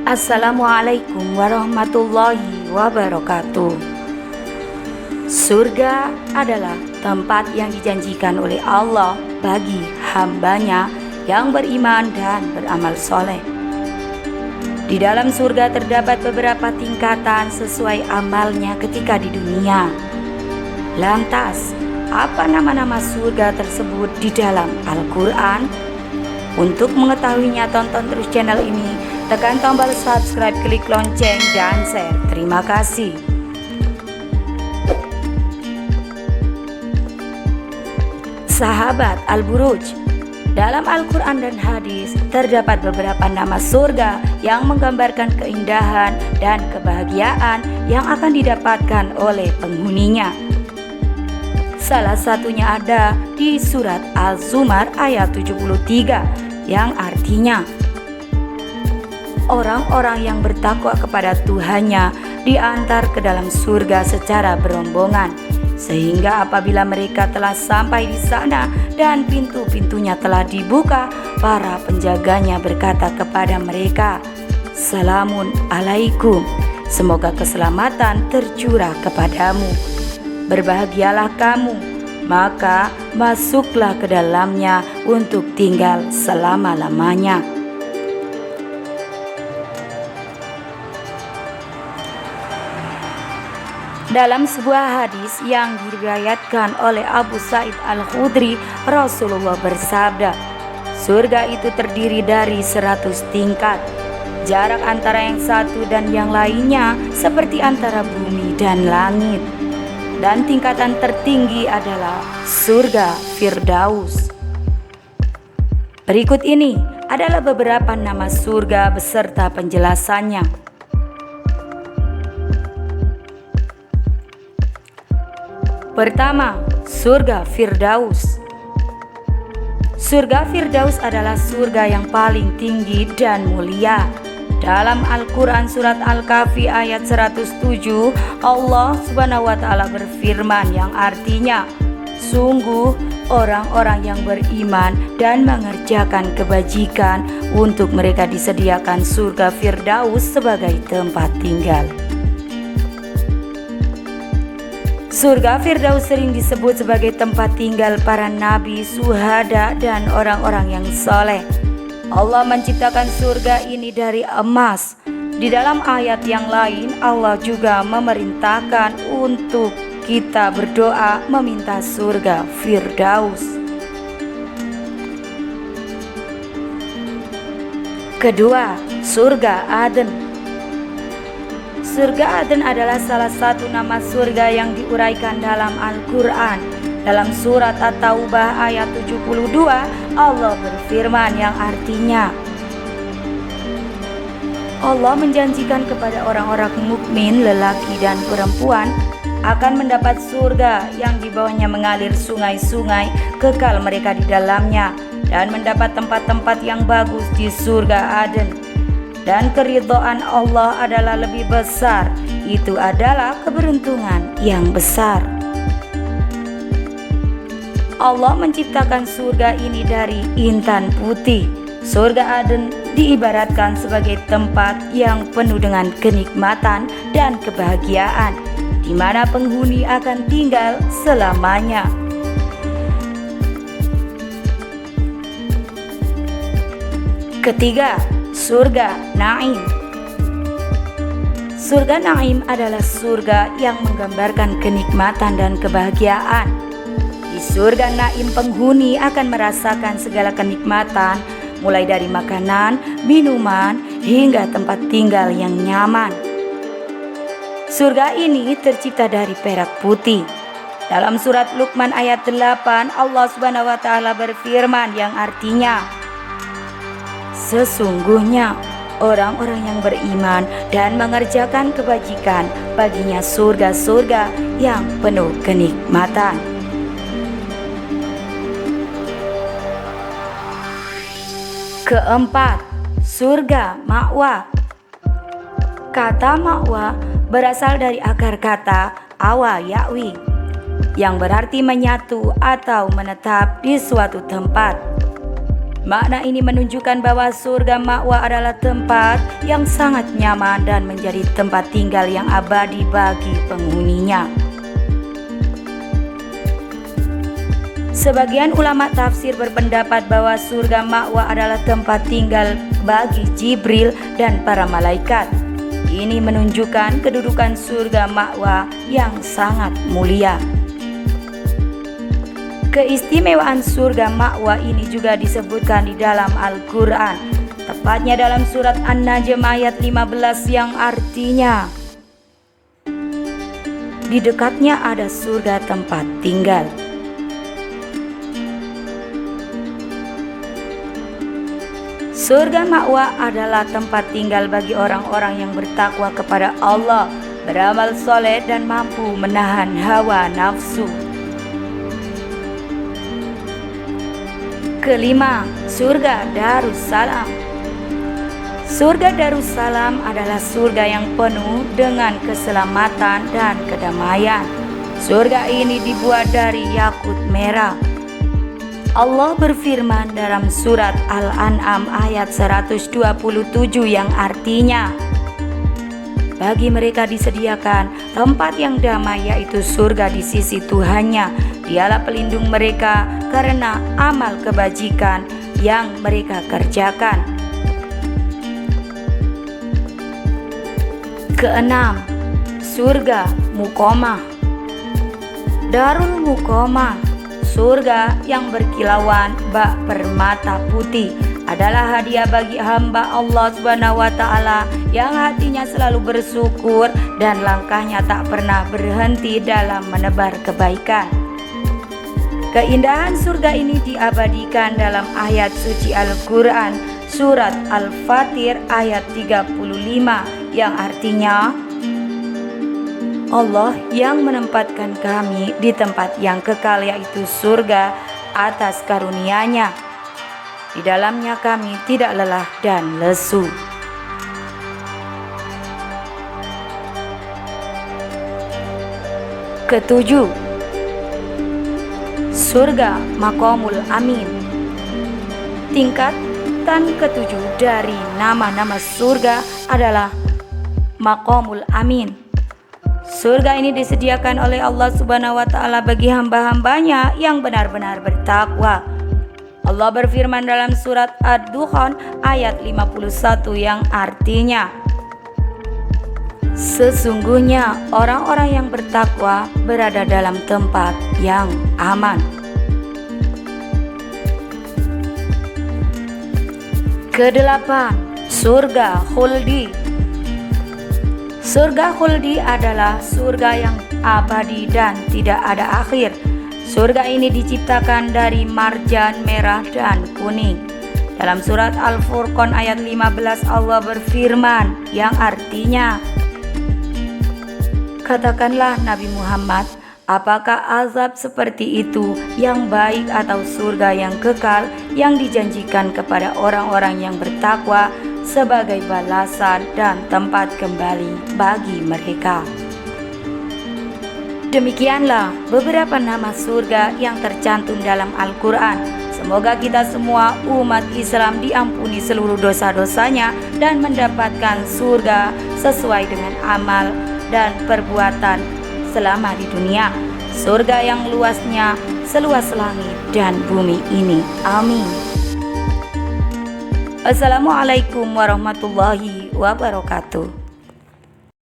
Assalamualaikum warahmatullahi wabarakatuh. Surga adalah tempat yang dijanjikan oleh Allah bagi hambanya yang beriman dan beramal soleh. Di dalam surga terdapat beberapa tingkatan sesuai amalnya ketika di dunia. Lantas, apa nama-nama surga tersebut di dalam Al-Quran? Untuk mengetahuinya, tonton terus channel ini, tekan tombol subscribe, klik lonceng, dan share. Terima kasih. Sahabat Al-Buruj, dalam Al-Quran dan hadis terdapat beberapa nama surga yang menggambarkan keindahan dan kebahagiaan yang akan didapatkan oleh penghuninya. Salah satunya ada di surat Al-Zumar ayat 73 yang artinya, orang-orang yang bertakwa kepada Tuhannya diantar ke dalam surga secara berombongan, sehingga apabila mereka telah sampai di sana dan pintu-pintunya telah dibuka, para penjaganya berkata kepada mereka, "Salamun alaikum, semoga keselamatan tercurah kepadamu. Berbahagialah kamu, maka masuklah ke dalamnya untuk tinggal selama-lamanya." Dalam sebuah hadis yang diriwayatkan oleh Abu Sa'id Al-Khudri, Rasulullah bersabda, surga itu terdiri dari 100 tingkat. Jarak antara yang satu dan yang lainnya seperti antara bumi dan langit. Dan tingkatan tertinggi adalah surga Firdaus. Berikut ini adalah beberapa nama surga beserta penjelasannya. Pertama, surga Firdaus. Surga Firdaus adalah surga yang paling tinggi dan mulia. Dalam Al-Quran surat Al-Kahfi ayat 107, Allah Subhanahu wa Ta'ala berfirman yang artinya, sungguh orang-orang yang beriman dan mengerjakan kebajikan, untuk mereka disediakan surga Firdaus sebagai tempat tinggal. Surga Firdaus sering disebut sebagai tempat tinggal para nabi, syuhada, dan orang-orang yang soleh. Allah menciptakan surga ini dari emas. Di dalam ayat yang lain, Allah juga memerintahkan untuk kita berdoa meminta surga Firdaus. Kedua, surga Aden. Surga Aden adalah salah satu nama surga yang diuraikan dalam Al-Quran. Dalam surat At-Taubah ayat 72, Allah berfirman yang artinya, Allah menjanjikan kepada orang-orang mukmin, lelaki dan perempuan, akan mendapat surga yang di bawahnya mengalir sungai-sungai, kekal mereka di dalamnya, dan mendapat tempat-tempat yang bagus di surga Aden. Dan keridhaan Allah adalah lebih besar, itu adalah keberuntungan yang besar. Allah menciptakan surga ini dari intan putih. Surga Aden diibaratkan sebagai tempat yang penuh dengan kenikmatan dan kebahagiaan, di mana penghuni akan tinggal selamanya. Ketiga, surga Naim. Surga Naim adalah surga yang menggambarkan kenikmatan dan kebahagiaan. Di surga Naim, penghuni akan merasakan segala kenikmatan, mulai dari makanan, minuman, hingga tempat tinggal yang nyaman. Surga ini tercipta dari perak putih. Dalam surat Luqman ayat 8, Allah Subhanahu wa Ta'ala berfirman yang artinya, sesungguhnya orang-orang yang beriman dan mengerjakan kebajikan, baginya surga-surga yang penuh kenikmatan. Keempat, surga Ma'wa. Kata Ma'wa berasal dari akar kata awa ya'wi, yang berarti menyatu atau menetap di suatu tempat. Makna ini menunjukkan bahwa surga ma'wa adalah tempat yang sangat nyaman dan menjadi tempat tinggal yang abadi bagi penghuninya. Sebagian ulama tafsir berpendapat bahwa surga ma'wa adalah tempat tinggal bagi Jibril dan para malaikat. Ini menunjukkan kedudukan surga ma'wa yang sangat mulia. Keistimewaan surga ma'wa ini juga disebutkan di dalam Al-Quran, tepatnya dalam surat An-Najm ayat 15 yang artinya, di dekatnya ada surga tempat tinggal. Surga ma'wa adalah tempat tinggal bagi orang-orang yang bertakwa kepada Allah, beramal soleh dan mampu menahan hawa nafsu. Kelima, surga Darussalam. Surga Darussalam adalah surga yang penuh dengan keselamatan dan kedamaian. Surga ini dibuat dari yakut merah. Allah berfirman dalam surat Al-An'am ayat 127 yang artinya, bagi mereka disediakan tempat yang damai, yaitu surga di sisi Tuhannya. Dialah pelindung mereka karena amal kebajikan yang mereka kerjakan. Keenam, surga Muqamah. Darul Muqamah, surga yang berkilauan bak permata putih, adalah hadiah bagi hamba Allah Subhanahu wa Ta'ala yang hatinya selalu bersyukur dan langkahnya tak pernah berhenti dalam menebar kebaikan. Keindahan surga ini diabadikan dalam ayat suci Al-Quran surat Al-Fatir ayat 35 yang artinya, Allah yang menempatkan kami di tempat yang kekal, yaitu surga, atas karunia-Nya. Di dalamnya kami tidak lelah dan lesu. Ketujuh, surga Maqamul Amin. Tingkatan ketujuh dari nama-nama surga adalah Maqamul Amin. Surga ini disediakan oleh Allah Subhanahu wa Ta'ala bagi hamba-hambanya yang benar-benar bertakwa. Allah berfirman dalam surat Ad-Dukhan ayat 51 yang artinya, sesungguhnya orang-orang yang bertakwa berada dalam tempat yang aman. Kedelapan, surga Khuldi. Surga Khuldi adalah surga yang abadi dan tidak ada akhir. Surga ini diciptakan dari marjan merah dan kuning. Dalam surat Al-Furqan ayat 15 Allah berfirman yang artinya, katakanlah Nabi Muhammad, apakah azab seperti itu yang baik atau surga yang kekal yang dijanjikan kepada orang-orang yang bertakwa sebagai balasan dan tempat kembali bagi mereka. Demikianlah beberapa nama surga yang tercantum dalam Al-Quran. Semoga kita semua umat Islam diampuni seluruh dosa-dosanya dan mendapatkan surga sesuai dengan amal dan perbuatan selama di dunia. Surga yang luasnya seluas langit dan bumi ini. Amin. Assalamualaikum warahmatullahi wabarakatuh.